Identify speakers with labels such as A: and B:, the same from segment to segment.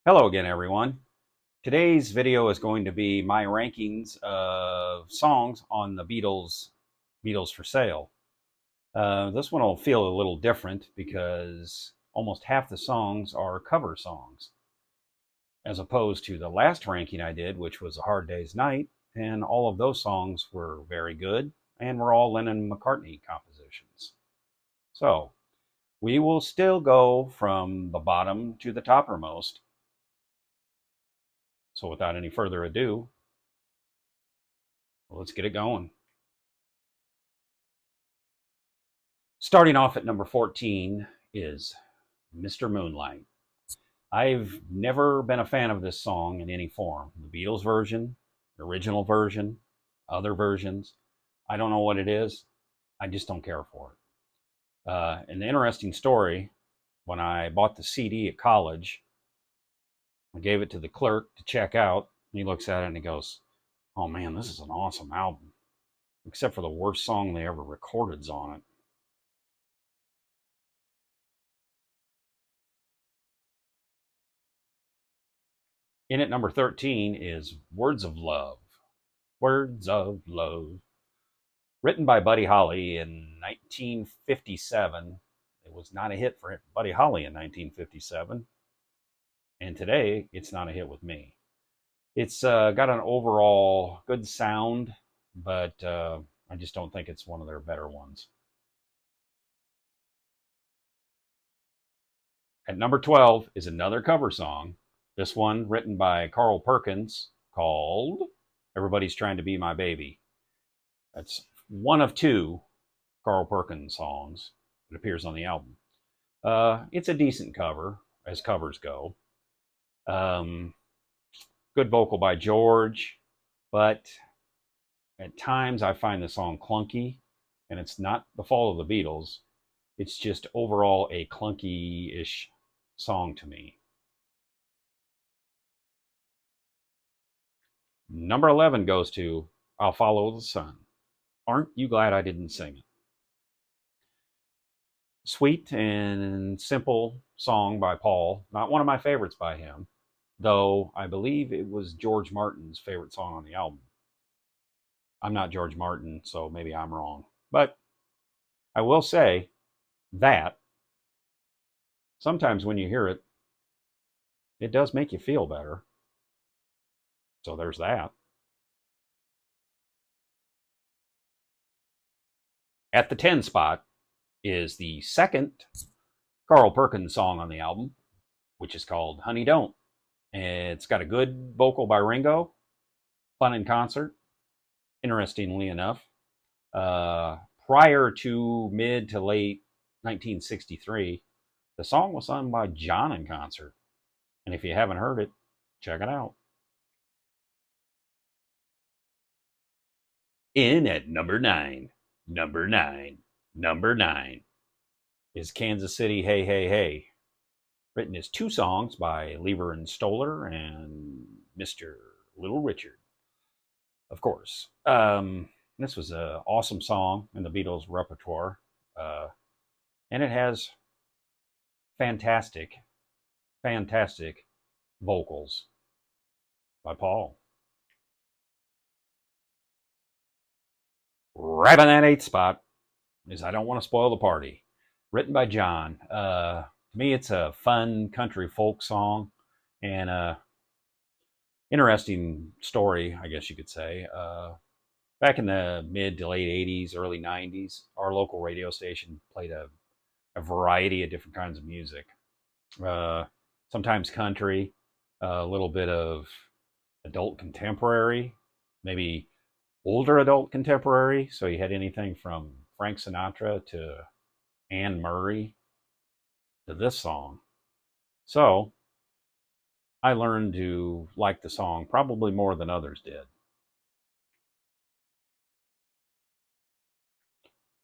A: Hello again, everyone. Today's video is going to be my rankings of songs on the Beatles for Sale. This one will feel a little different because almost half the songs are cover songs, as opposed to the last ranking I did, which was A Hard Day's Night, and all of those songs were very good and were all Lennon-McCartney compositions. So we will still go from the bottom to the toppermost. So without any further ado, let's get it going. Starting off at number 14 is Mr. Moonlight. I've never been a fan of this song in any form. The Beatles version, the original version, other versions. I don't know what it is. I just don't care for it. An interesting story, when I bought the CD at college, I gave it to the clerk to check out. And he looks at it and he goes, "Oh man, this is an awesome album. Except for the worst song they ever recorded's on it." In at number 13 is Words of Love. Words of Love. Written by Buddy Holly in 1957. It was not a hit for Buddy Holly in 1957. And today, it's not a hit with me. It's got an overall good sound, but I just don't think it's one of their better ones. At number 12 is another cover song. This one written by Carl Perkins, called Everybody's Trying to Be My Baby. That's one of two Carl Perkins songs that appears on the album. It's a decent cover, as covers go. Um, Good vocal by George, but at times I find the song clunky, and it's not the fault of the Beatles. It's just overall a clunky-ish song to me. Number 11 goes to I'll Follow the Sun. Aren't you glad I didn't sing it? Sweet and simple song by Paul. Not one of my favorites by him, though I believe it was George Martin's favorite song on the album. I'm not George Martin, so maybe I'm wrong. But I will say that sometimes when you hear it, it does make you feel better. So there's that. At the 10 spot is the second Carl Perkins song on the album, which is called Honey Don't. It's got a good vocal by Ringo, fun in concert, interestingly enough. Prior to mid to late 1963, the song was sung by John in concert. And if you haven't heard it, check it out. In at number nine is Kansas City Hey Hey Hey, written as two songs by Lever and Stoller and Mr. Little Richard, of course. This was an awesome song in the Beatles repertoire, uh, and it has fantastic, fantastic vocals by Paul. Right on that eighth spot is I Don't Want to Spoil the Party, written by John. To me, it's a fun country folk song and a interesting story, I guess you could say. Back in the mid to late 80s, early 90s, our local radio station played a variety of different kinds of music. Uh, Sometimes country, a little bit of adult contemporary, maybe older adult contemporary. So you had anything from Frank Sinatra to Anne Murray to this song. So I learned to like the song probably more than others did.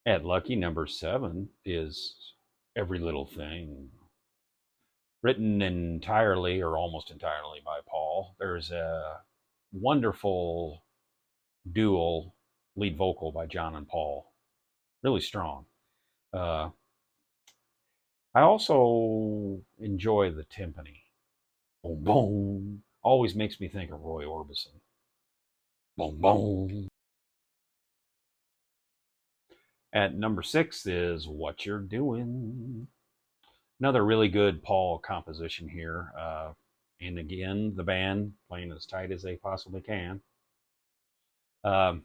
A: At lucky number 7 is Every Little Thing, written entirely or almost entirely by Paul. There's a wonderful dual lead vocal by John and Paul, really strong. Uh, I also enjoy the timpani. Boom, boom. Always makes me think of Roy Orbison. Boom, boom. At number 6 is What You're Doing. Another really good Paul composition here. And again, the band playing as tight as they possibly can. Um,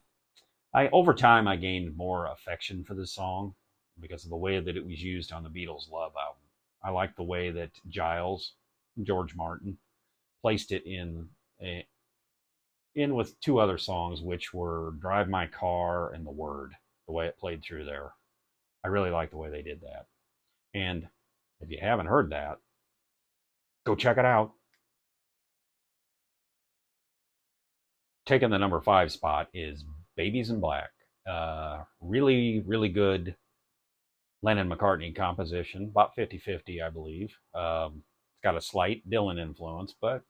A: over time I gained more affection for this song because of the way that it was used on the Beatles' Love album. I like the way that Giles, George Martin, placed it in with two other songs, which were "Drive My Car" and "The Word." The way it played through there, I really like the way they did that. And if you haven't heard that, go check it out. Taking the number 5 spot is "Babies in Black." Really, really good Lennon-McCartney composition, about 50-50, I believe. It's got a slight Dylan influence, but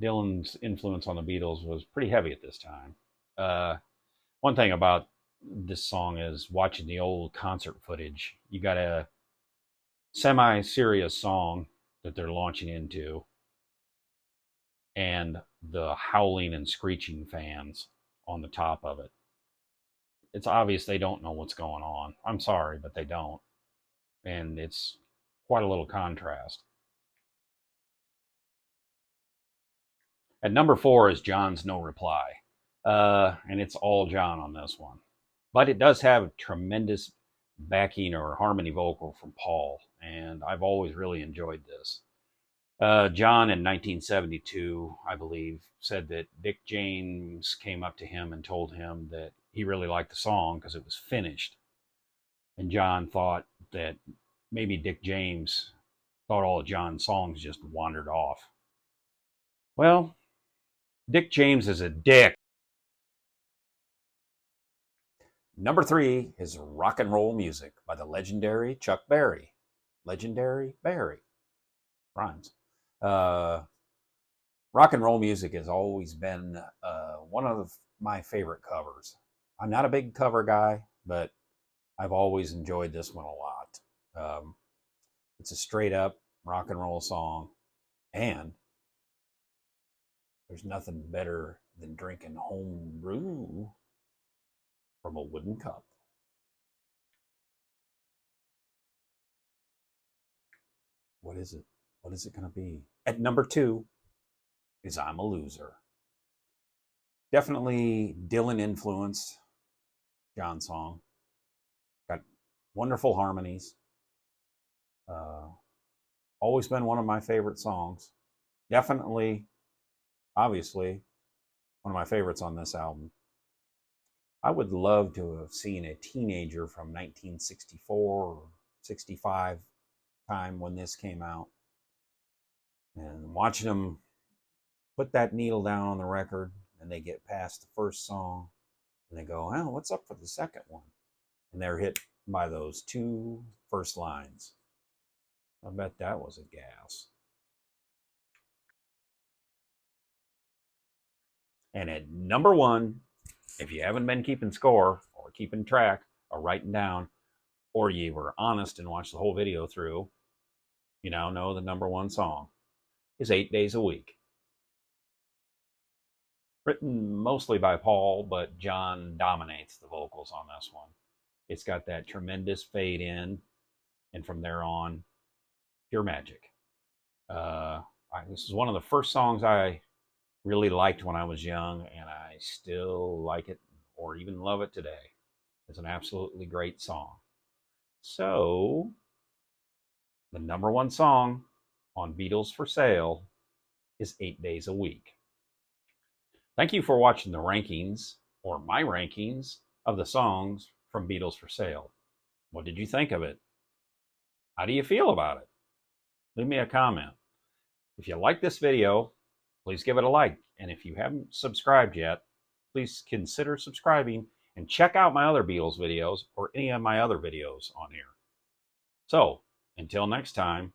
A: Dylan's influence on the Beatles was pretty heavy at this time. One thing about this song is watching the old concert footage. You got a semi-serious song that they're launching into, and the howling and screeching fans on the top of it. It's obvious they don't know what's going on. I'm sorry, but they don't. And it's quite a little contrast. At number 4 is John's No Reply. And it's all John on this one. But it does have tremendous backing or harmony vocal from Paul. And I've always really enjoyed this. John in 1972, I believe, said that Dick James came up to him and told him that he really liked the song because it was finished. And John thought that maybe Dick James thought all of John's songs just wandered off. Well, Dick James is a dick. Number 3 is Rock and Roll Music by the legendary Chuck Berry. Legendary Berry. Rhymes. Rock and roll music has always been one of my favorite covers. I'm not a big cover guy, but I've always enjoyed this one a lot. It's a straight up rock and roll song, and there's nothing better than drinking home brew from a wooden cup. What is it? What is it going to be? At number 2 is I'm a Loser. Definitely Dylan influenced John song. Got wonderful harmonies. Always been one of my favorite songs. Definitely, obviously, one of my favorites on this album. I would love to have seen a teenager from 1964 or 65 time when this came out, and watching them put that needle down on the record, and they get past the first song, and they go, "Oh, what's up for the second one?" And they're hit by those 2 first lines. I bet that was a gas. And at number 1, if you haven't been keeping score or keeping track or writing down, or you were honest and watched the whole video through, you now know the number 1 song is 8 Days a Week. Written mostly by Paul, but John dominates the vocals on this one. It's got that tremendous fade in, and from there on, pure magic. This is one of the first songs I really liked when I was young, and I still like it or even love it today. It's an absolutely great song. So, the number 1 song on Beatles For Sale is 8 Days a Week. Thank you for watching the rankings, or my rankings, of the songs from Beatles For Sale. What did you think of it? How do you feel about it? Leave me a comment. If you like this video, please give it a like. And if you haven't subscribed yet, please consider subscribing and check out my other Beatles videos or any of my other videos on here. So, until next time,